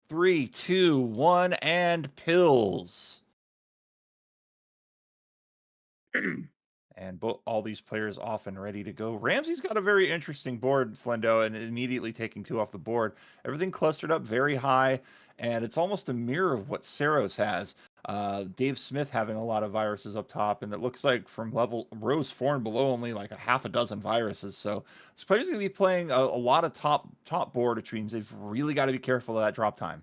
3, 2, 1, and pills. And all these players off and ready to go. Ramsey's got a very interesting board, Flendo, and immediately taking 2 off the board. Everything clustered up very high, and it's almost a mirror of what Saros has. Dave Smith having a lot of viruses up top, and it looks like from level rows 4 and below, only like a half a dozen viruses. So this player's going to be playing a lot of top board, which means they've really got to be careful of that drop time.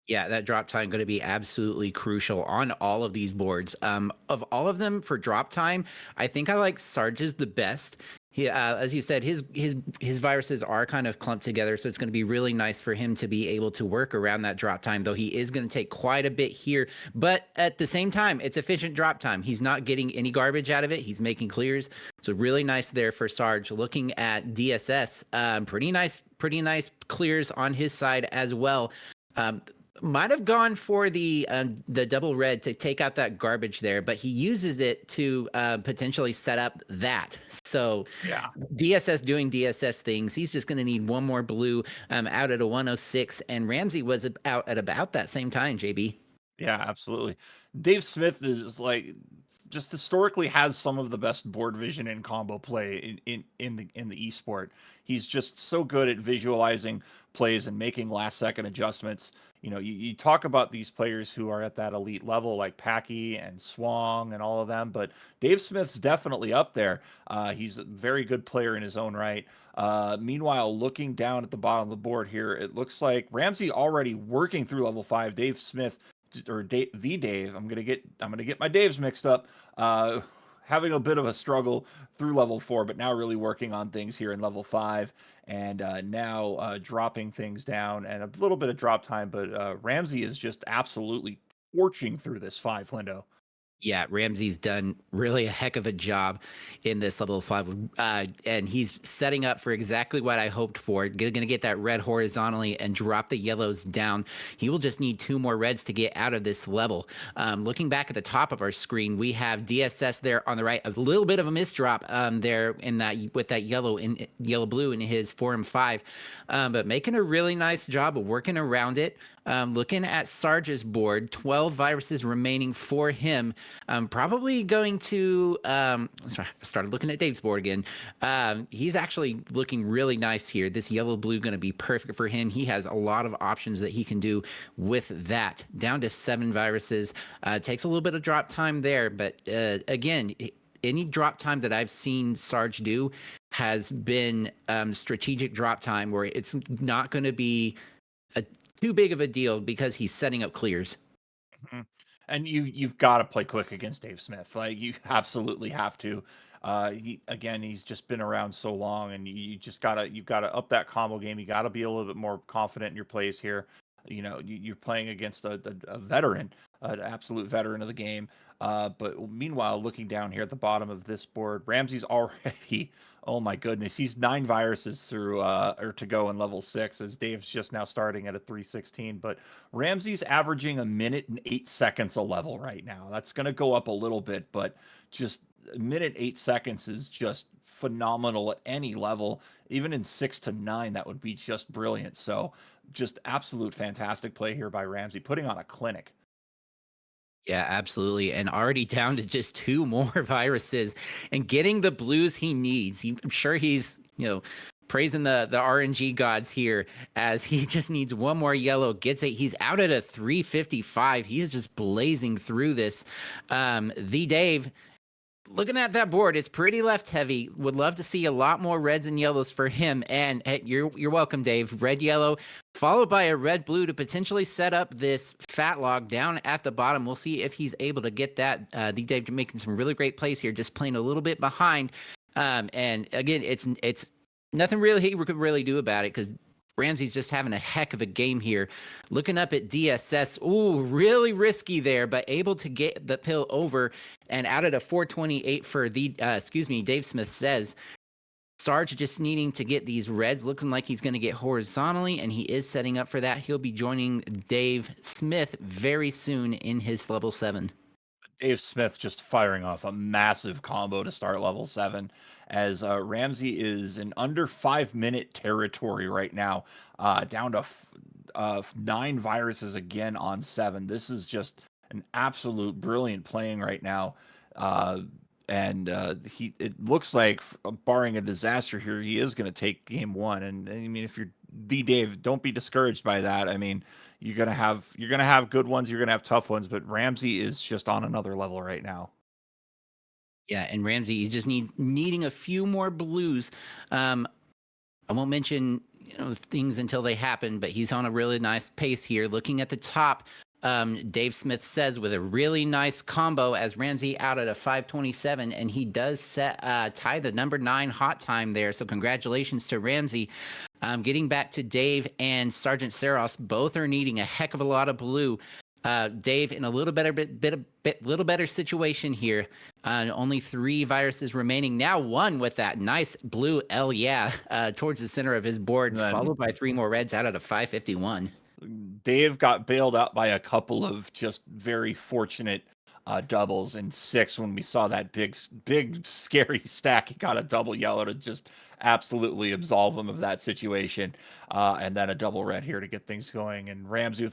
Yeah, that drop time going to be absolutely crucial on all of these boards. Of all of them for drop time, I think I like Sarge's the best. He, as you said, his viruses are kind of clumped together, so it's going to be really nice for him to be able to work around that drop time. Though he is going to take quite a bit here, but at the same time, it's efficient drop time. He's not getting any garbage out of it. He's making clears, so really nice there for Sarge. Looking at DSS, pretty nice clears on his side as well. Might have gone for the double red to take out that garbage there, but he uses it to potentially set up that. So Yeah. DSS doing DSS things. He's just going to need one more blue out at a 106, and Ramsey was out at about that same time, JB. Yeah, absolutely. Dave Smith is like just historically has some of the best board vision and combo play in the esport. He's just so good at visualizing plays and making last second adjustments. You talk about these players who are at that elite level like Packy and Swong and all of them, but Dave Smith's definitely up there. He's a very good player in his own right. Meanwhile, looking down at the bottom of the board here, it looks like Ramsey already working through level 5. Dave Smith or theeeDave. I'm gonna get my Daves mixed up. Having a bit of a struggle through level 4, but now really working on things here in level 5, and now dropping things down and a little bit of drop time. But Ramsey is just absolutely torching through this 5, Lindo. Yeah, Ramsey's done really a heck of a job in this level 5, and he's setting up for exactly what I hoped for. Going to get that red horizontally and drop the yellows down. He will just need 2 more reds to get out of this level. Looking back at the top of our screen, we have DSS there on the right. A little bit of a misdrop there in that with that yellow blue in his 4 and 5, but making a really nice job of working around it. Looking at Sarge's board, 12 viruses remaining for him. Probably going to sorry, I started looking at Dave's board again. He's actually looking really nice here. This yellow blue going to be perfect for him. He has a lot of options that he can do with that. Down to 7 viruses. Takes a little bit of drop time there, but again, any drop time that I've seen Sarge do has been strategic drop time where it's not going to be too big of a deal because he's setting up clears. Mhm. And you've got to play quick against Dave Smith. Like you absolutely have to. He's just been around so long, and you've gotta up that combo game. You got to be a little bit more confident in your plays here. You're playing against a veteran, an absolute veteran of the game. But meanwhile, looking down here at the bottom of this board, Ramsey's already. Oh my goodness, he's 9 viruses through or to go in level 6, as Dave's just now starting at a 316. But Ramsey's averaging 1 minute and 8 seconds a level right now. That's going to go up a little bit, but just 1 minute 8 seconds is just phenomenal at any level. Even in 6 to 9, that would be just brilliant. So just absolute fantastic play here by Ramsey, putting on a clinic. Yeah, absolutely. And already down to just 2 more viruses and getting the blues he needs. I'm sure he's, praising the RNG gods here as he just needs 1 more yellow, gets it. He's out at a 355. He is just blazing through this. theeeDave, looking at that board, it's pretty left heavy. Would love to see a lot more reds and yellows for him. And hey, you're welcome, Dave. Red, yellow, followed by a red, blue to potentially set up this fat log down at the bottom. We'll see if he's able to get that. theeeDave making some really great plays here, just playing a little bit behind. And again, it's nothing really he could really do about it because Ramsey's just having a heck of a game here. Looking up at DSS, ooh, really risky there, but able to get the pill over and out at a 428 for DaveSmithSays. Sarge just needing to get these reds, looking like he's going to get horizontally, and he is setting up for that. He'll be joining Dave Smith very soon in his level 7. Dave Smith just firing off a massive combo to start level 7, as Ramsey is in under 5 minute territory right now, down to 9 viruses again on 7. This is just an absolute brilliant playing right now. And it looks like, barring a disaster here, he is going to take game 1. And I mean, if you're DaveSmithSays, don't be discouraged by that. I mean, you're gonna have good ones, you're gonna have tough ones, but Ramsey is just on another level right now. Yeah, and Ramsey, he's just needing a few more blues. I won't mention things until they happen, but he's on a really nice pace here. Looking at the top, DaveSmithSays with a really nice combo as Ramsey out at a 5:27, and he does tie the number 9 hot time there. So congratulations to Ramsey. Getting back to Dave and Sergeant Saros, both are needing a heck of a lot of blue. Dave in a little better situation here. Only 3 viruses remaining. Now 1 with that nice blue towards the center of his board, followed by 3 more reds out at a 5:51. Dave got bailed out by a couple of just very fortunate doubles in 6 when we saw that big scary stack. He got a double yellow to just absolutely absolve him of that situation, and then a double red here to get things going. And Ramsey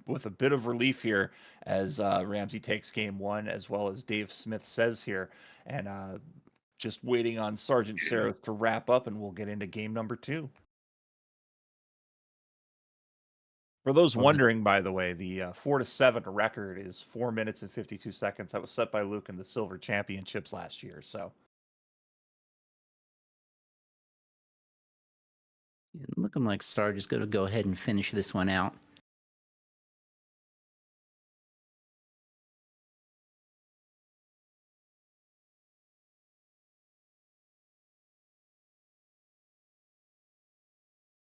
with a bit of relief here as Ramsey takes game 1, as well as DaveSmithSays here, and just waiting on Sergeant Saros to wrap up, and we'll get into game number 2. For those wondering, by the way, the 4-7 record is 4 minutes and 52 seconds. That was set by Luke in the Silver Championships last year. So, looking like Sarge is going to go ahead and finish this one out.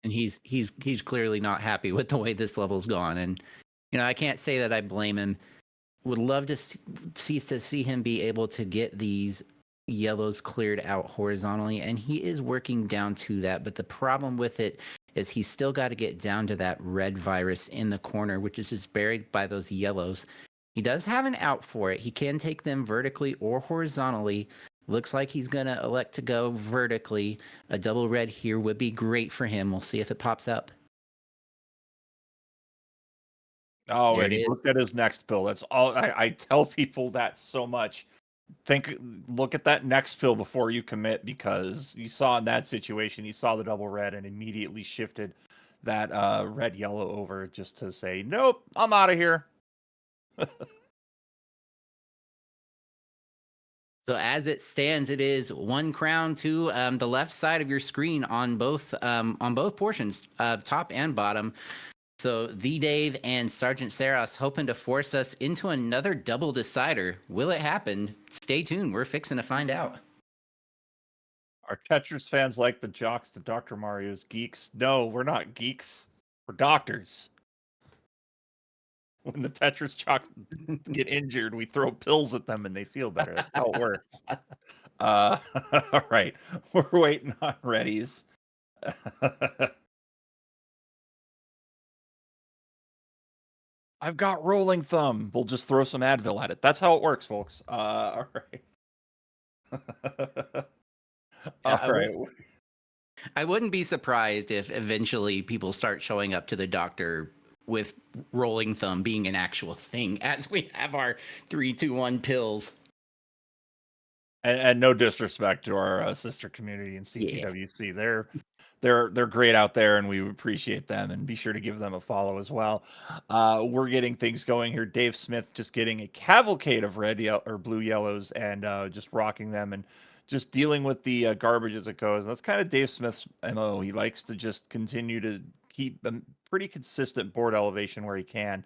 And he's clearly not happy with the way this level's gone. And I can't say that I blame him. Would love to see him be able to get these yellows cleared out horizontally, and he is working down to that. But the problem with it is he's still got to get down to that red virus in the corner, which is just buried by those yellows. He does have an out for it. He can take them vertically or horizontally. Looks like he's going to elect to go vertically. A double red here would be great for him. We'll see if it pops up. oh, and he looked at his next pill. That's all. I tell people that so much. Look at that next pill before you commit, because you saw in that situation, you saw the double red and immediately shifted that red yellow over just to say, nope, I'm out of here. So as it stands, it is 1 crown to the left side of your screen on both portions, top and bottom. So theeeDave and Sergeant Saros hoping to force us into another double decider. Will it happen? Stay tuned. We're fixing to find out. Our Tetris fans like the jocks, the Dr. Mario's geeks. No, we're not geeks. We're doctors. When the Tetris jocks get injured, we throw pills at them and they feel better. That's how it works. All right. We're waiting on readies. I've got rolling thumb. We'll just throw some Advil at it. That's how it works, folks. All right. All right. I wouldn't be surprised if eventually people start showing up to the doctor with rolling thumb being an actual thing as we have our 3-2-1 pills. And no disrespect to our sister community in CTWC. They're great out there, and we appreciate them, and be sure to give them a follow as well. We're getting things going here. Dave Smith just getting a cavalcade of red, or blue yellows, and just rocking them and just dealing with the garbage as it goes. And that's kind of Dave Smith's MO. He likes to just continue to keep a pretty consistent board elevation where he can.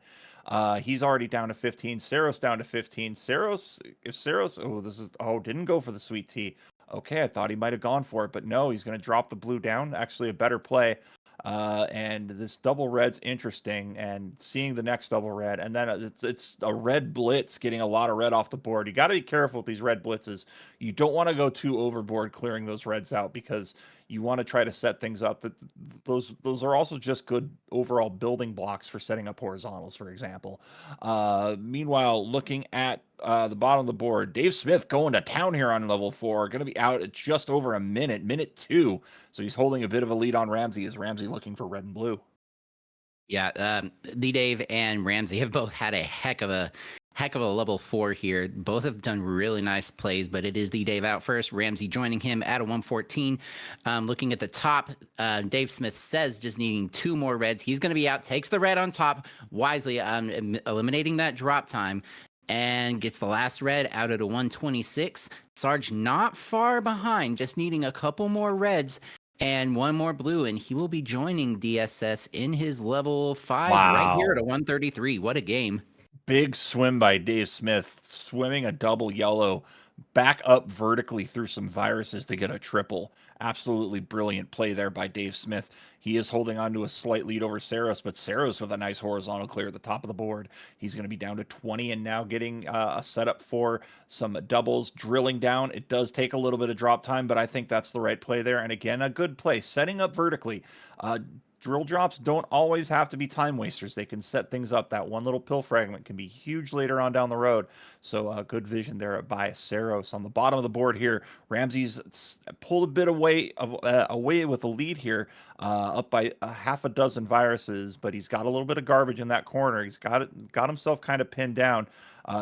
He's already down to 15. Saros down to 15. Saros, didn't go for the sweet tea. Okay, I thought he might have gone for it, but no, he's going to drop the blue down. Actually, a better play. And this double red's interesting, and seeing the next double red, and then it's a red blitz getting a lot of red off the board. You got to be careful with these red blitzes. You don't want to go too overboard clearing those reds out, because you want to try to set things up that those are also just good overall building blocks for setting up horizontals, for example. Meanwhile, looking at the bottom of the board, Dave Smith going to town here on level 4, going to be out at just over a minute 2. So he's holding a bit of a lead on Ramsey, as Ramsey looking for red and blue. Yeah, DaveSmithSays and Ramsey have both had a heck of a level 4 here. Both have done really nice plays, but it is DaveSmithSays out first. Ramsey joining him at a 114. Looking at the top, DaveSmithSays just needing 2 more reds. He's going to be out. Takes the red on top wisely, eliminating that drop time, and gets the last red out at a 126. Sarge not far behind, just needing a couple more reds and 1 more blue, and he will be joining DSS in his level 5 right here at a Wow. 133. What a game. Big swim by Dave Smith, swimming a double yellow back up vertically through some viruses to get a triple. Absolutely brilliant play there by Dave Smith. He is holding on to a slight lead over Saros, but Saros with a nice horizontal clear at the top of the board. He's going to be down to 20 and now getting a setup for some doubles, drilling down. It does take a little bit of drop time, but I think that's the right play there. And again, a good play, setting up vertically. Drill drops don't always have to be time wasters. They can set things up. That one little pill fragment can be huge later on down the road. So good vision there by Saros. On the bottom of the board here, Ramsey's pulled a bit away with the lead here, up by a half a dozen viruses, but he's got a little bit of garbage in that corner. He's got himself kind of pinned down.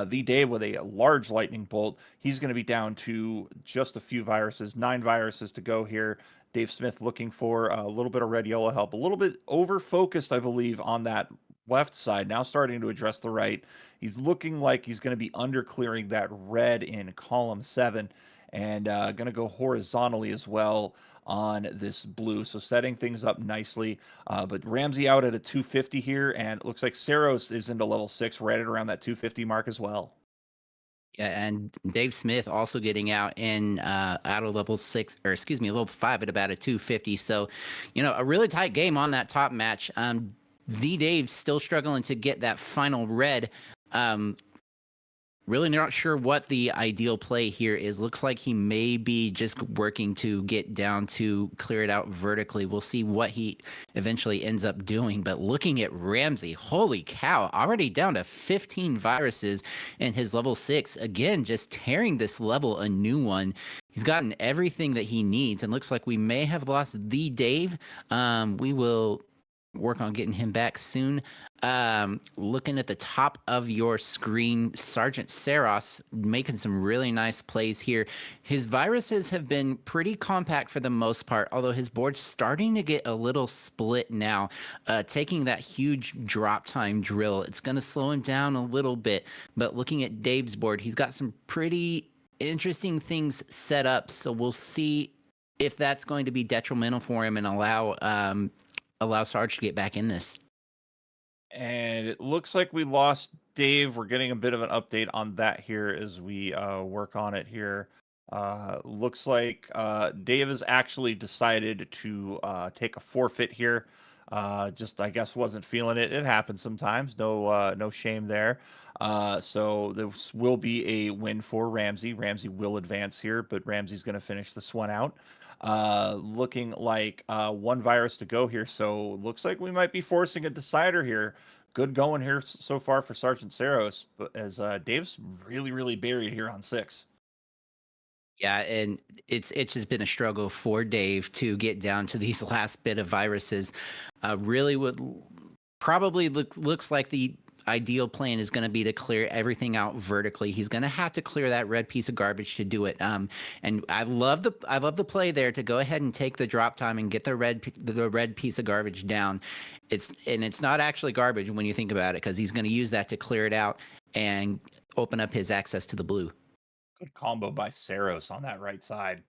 The Dave with a large lightning bolt. He's going to be down to just a few viruses, 9 viruses to go here. Dave Smith looking for a little bit of red yellow help, a little bit over focused, I believe, on that left side. Now starting to address the right. He's looking like he's going to be under clearing that red in column 7 and going to go horizontally as well on this blue. So setting things up nicely. But Ramsey out at a 250 here, and it looks like Saros is into level 6 right at around that 250 mark as well. Yeah, and Dave Smith also getting out in out of level 6, or excuse me, level 5 at about a 250. So, a really tight game on that top match. The Dave's still struggling to get that final red. Really not sure what the ideal play here is. Looks like he may be just working to get down to clear it out vertically. We'll see what he eventually ends up doing. But looking at Ramsey, holy cow, already down to 15 viruses in his level 6. Again, just tearing this level a new one. He's gotten everything that he needs, and looks like we may have lost the Dave. We will work on getting him back soon. Looking at the top of your screen, Sergeant Saros making some really nice plays here. His viruses have been pretty compact for the most part, although his board's starting to get a little split now. Taking that huge drop time drill, it's going to slow him down a little bit. But looking at Dave's board, he's got some pretty interesting things set up. So we'll see if that's going to be detrimental for him and allow Sarge to get back in this. And it looks like we lost Dave. We're getting a bit of an update on that here as we work on it here. Looks like Dave has actually decided to take a forfeit here. Just, I guess, wasn't feeling it. It happens sometimes. No shame there. So this will be a win for Ramsey. Ramsey will advance here, but Ramsey's going to finish this one out. Looking like 1 virus to go here. So looks like we might be forcing a decider here. Good going here so far for Sergeant Saros, but as Dave's really buried here on 6. Yeah, and it's just been a struggle for Dave to get down to these last bit of viruses. Really would probably looks like the ideal plan is going to be to clear everything out vertically. He's going to have to clear that red piece of garbage to do it. And I love the play there to go ahead and take the drop time and get the red piece of garbage down. It's not actually garbage when you think about it, because he's going to use that to clear it out and open up his access to the blue. Good combo by Saros on that right side.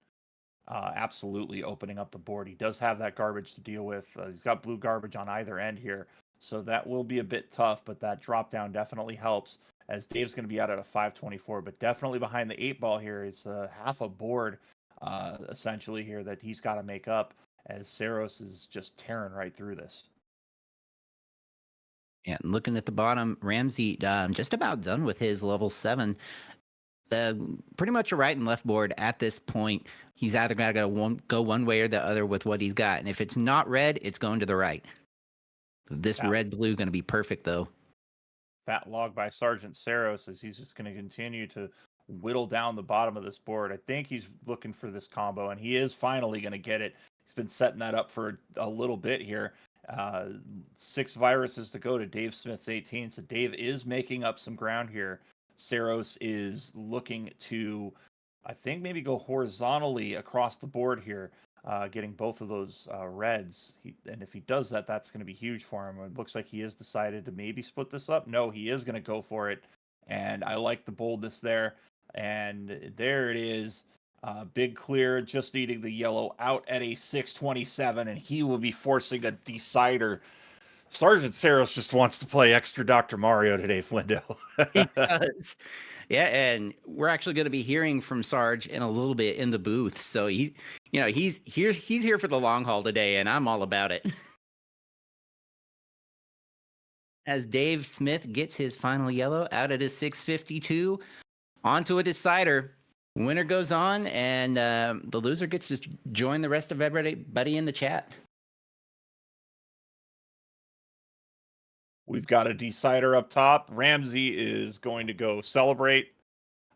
Absolutely opening up the board. He does have that garbage to deal with. He's got blue garbage on either end here. So that will be a bit tough, but that drop down definitely helps, as Dave's going to be out at a 524, but definitely behind the 8 ball here. It's half a board, essentially, here that he's got to make up, as Saros is just tearing right through this. Yeah, and looking at the bottom, Ramsey just about done with his level 7. Pretty much a right and left board at this point. He's either got to go one way or the other with what he's got. And if it's not red, it's going to the right. This red-blue going to be perfect, though. Fat log by Sergeant Saros, as he's just going to continue to whittle down the bottom of this board. I think he's looking for this combo, and he is finally going to get it. He's been setting that up for a little bit here. Uh, 6 viruses to go to Dave Smith's 18. So Dave is making up some ground here. Saros is looking to, I think, maybe go horizontally across the board here, getting both of those reds. And if he does that, that's going to be huge for him. It looks like he has decided to maybe split this up. No, he is going to go for it. And I like the boldness there. And there it is. Big clear, just needing the yellow out at a 627, and he will be forcing a decider. Sergeant Saros just wants to play extra Dr. Mario today, Flindo. He does. Yeah, and we're actually going to be hearing from Sarge in a little bit in the booth. So he's here for the long haul today, and I'm all about it. As Dave Smith gets his final yellow out at his 652, onto a decider. Winner goes on, and the loser gets to join the rest of everybody in the chat. We've got a decider up top. Ramsey is going to go celebrate.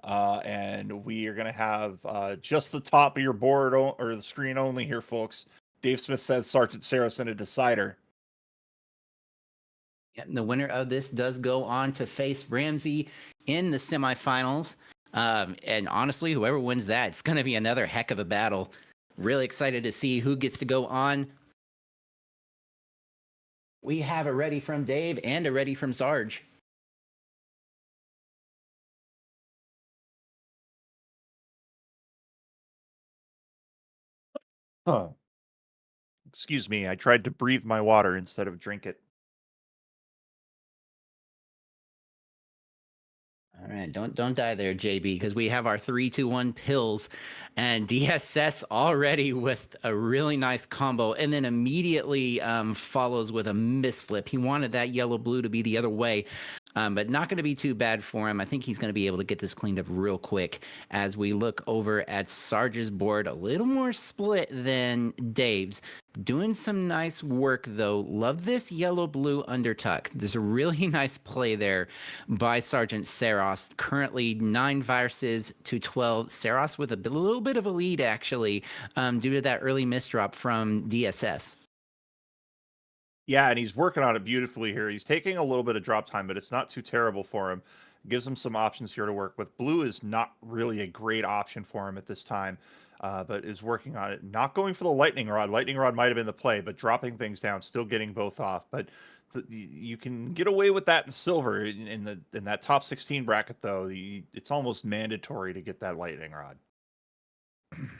And we are going to have just the top of your board or the screen only here, folks. Dave Smith says Sergeant Saros in a decider. And the winner of this does go on to face Ramsey in the semifinals. And honestly, whoever wins that, it's going to be another heck of a battle. Really excited to see who gets to go on. We have a ready from Dave and a ready from Sarge. Huh. Excuse me, I tried to breathe my water instead of drink it. All right, don't die there, JB, because we have our 3-2-1 pills, and DSS already with a really nice combo, and then immediately follows with a misflip. He wanted that yellow blue to be the other way, but not going to be too bad for him. I think he's going to be able to get this cleaned up real quick. As we look over at Sarge's board, a little more split than Dave's. Doing some nice work, though. Love this yellow-blue undertuck. There's a really nice play there by Sergeant Saros. Currently 9 viruses to 12. Saros with a little bit of a lead, actually, due to that early misdrop from DSS. Yeah, and he's working on it beautifully here. He's taking a little bit of drop time, but it's not too terrible for him. Gives him some options here to work with. Blue is not really a great option for him at this time, but is working on it. Not going for the lightning rod. Lightning rod might have been the play, but dropping things down, still getting both off. But you can get away with that in silver in that top 16 bracket, though. It's almost mandatory to get that lightning rod.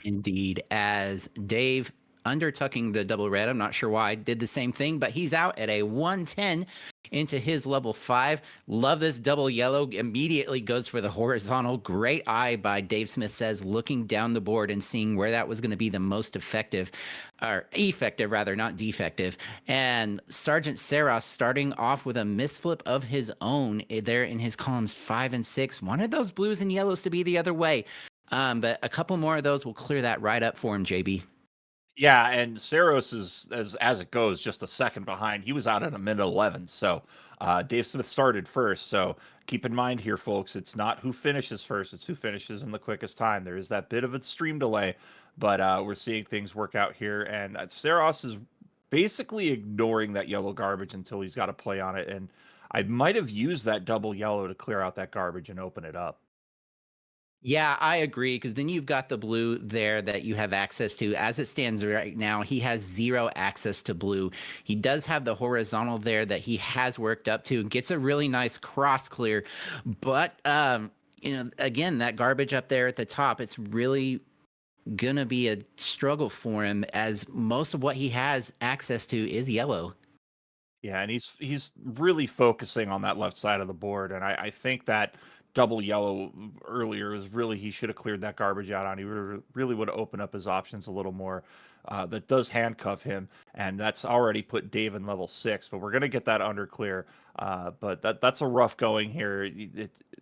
Indeed, as Dave undertucking the double red, I'm not sure why, did the same thing, but he's out at a 110 into his level 5. Love this double yellow. Immediately goes for the horizontal. Great eye by Dave Smith says, looking down the board and seeing where that was going to be the most effective, or effective rather, not defective. And Sergeant Saros starting off with a misflip of his own there in his columns 5 and 6. Wanted those blues and yellows to be the other way. But a couple more of those will clear that right up for him, JB. Yeah, and Saros is as it goes, just a second behind. He was out at a minute 11, so Dave Smith started first. So keep in mind here, folks, it's not who finishes first; it's who finishes in the quickest time. There is that bit of a stream delay, but we're seeing things work out here, and Saros is basically ignoring that yellow garbage until he's got to play on it. And I might have used that double yellow to clear out that garbage and open it up. Yeah, I agree, because then you've got the blue there that you have access to. As it stands right now, he has 0 access to blue. He does have the horizontal there that he has worked up to, gets a really nice cross clear. But, again, that garbage up there at the top, it's really going to be a struggle for him, as most of what he has access to is yellow. Yeah, and he's really focusing on that left side of the board, and I think that double yellow earlier is really he should have cleared that garbage out on. He really would have opened up his options a little more. That does handcuff him, and that's already put Dave in level 6. But we're gonna get that under clear. But that's a rough going here.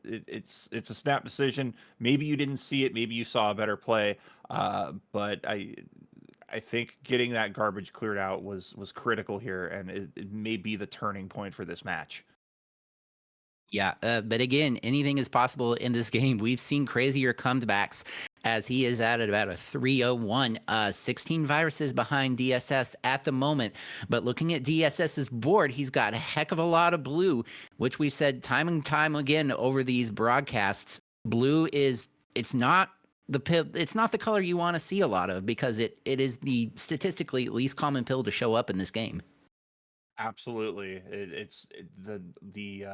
It's a snap decision. Maybe you didn't see it. Maybe you saw a better play. But I think getting that garbage cleared out was critical here, and it may be the turning point for this match. Yeah, but again, anything is possible in this game. We've seen crazier comebacks, as he is at about a 301, 16 viruses behind DSS at the moment. But looking at DSS's board, he's got a heck of a lot of blue, which we've said time and time again over these broadcasts. Blue is, it's not the color you want to see a lot of, because it is the statistically least common pill to show up in this game. Absolutely. The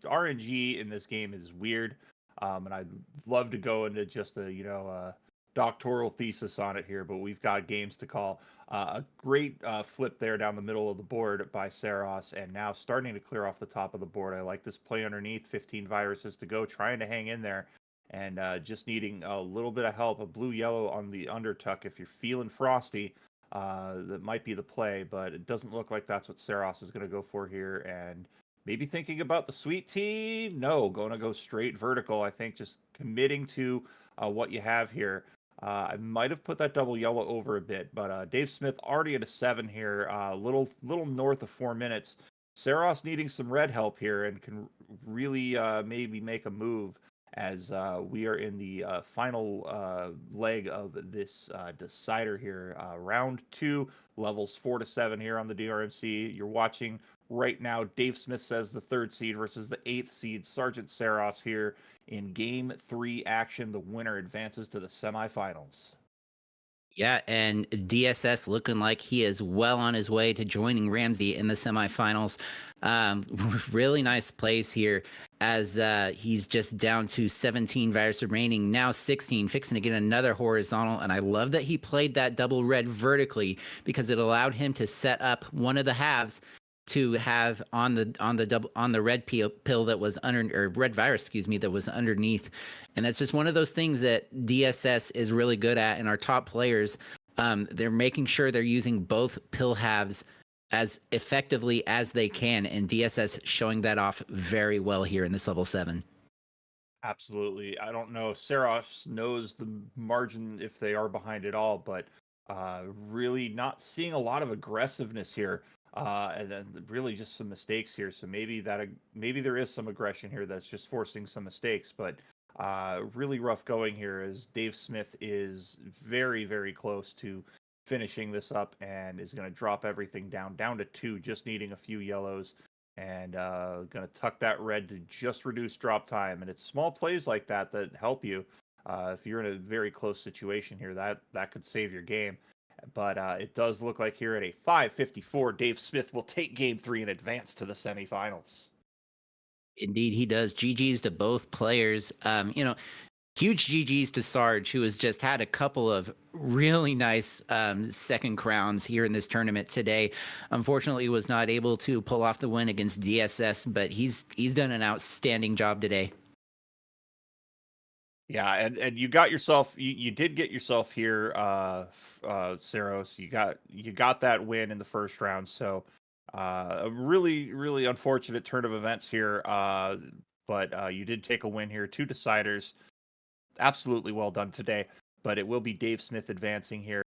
RNG in this game is weird. And I'd love to go into just a doctoral thesis on it here, but we've got games to call. A great flip there down the middle of the board by Saros, and now starting to clear off the top of the board. I like this play underneath, 15 viruses to go, trying to hang in there, and just needing a little bit of help. A blue-yellow on the undertuck if you're feeling frosty. That might be the play, but it doesn't look like that's what Saros is going to go for here. And maybe thinking about the sweet tea. No, going to go straight vertical. I think just committing to what you have here. I might have put that double yellow over a bit, but Dave Smith already at a 7 here, little north of 4 minutes. Saros needing some red help here and can really maybe make a move as we are in the final leg of this decider here. Round 2, levels 4 to 7 here on the DrMC. You're watching right now Dave Smith Says the 3rd seed versus the 8th seed, Sergeant Saros, here in Game 3 action. The winner advances to the semifinals. Yeah, and DSS looking like he is well on his way to joining Ramsey in the semifinals. Really nice plays here, as he's just down to 17 virus remaining, now 16, fixing to get another horizontal. And I love that he played that double red vertically, because it allowed him to set up one of the halves to have on the red pill that was under, or red virus, excuse me, that was underneath. And that's just one of those things that DSS is really good at, and our top players, they're making sure they're using both pill halves as effectively as they can, and DSS showing that off very well here in this level 7. Absolutely. I don't know if Saros knows the margin if they are behind at all, but really not seeing a lot of aggressiveness here, and then really just some mistakes here. So maybe there is some aggression here that's just forcing some mistakes, but really rough going here, as Dave Smith is very, very close to finishing this up and is going to drop everything down to 2, just needing a few yellows, and going to tuck that red to just reduce drop time. And it's small plays like that that help you. If you're in a very close situation here, that could save your game. But it does look like here at a 5:54, Dave Smith will take Game 3 and advance to the semifinals. Indeed, he does. GG's to both players. Huge GG's to Sarge, who has just had a couple of really nice second crowns here in this tournament today. Unfortunately, was not able to pull off the win against DSS, but he's done an outstanding job today. Yeah, and you got yourself, you did get yourself here, Saros. You got that win in the first round. So a really unfortunate turn of events here. But you did take a win here, 2 deciders. Absolutely well done today. But it will be Dave Smith advancing here.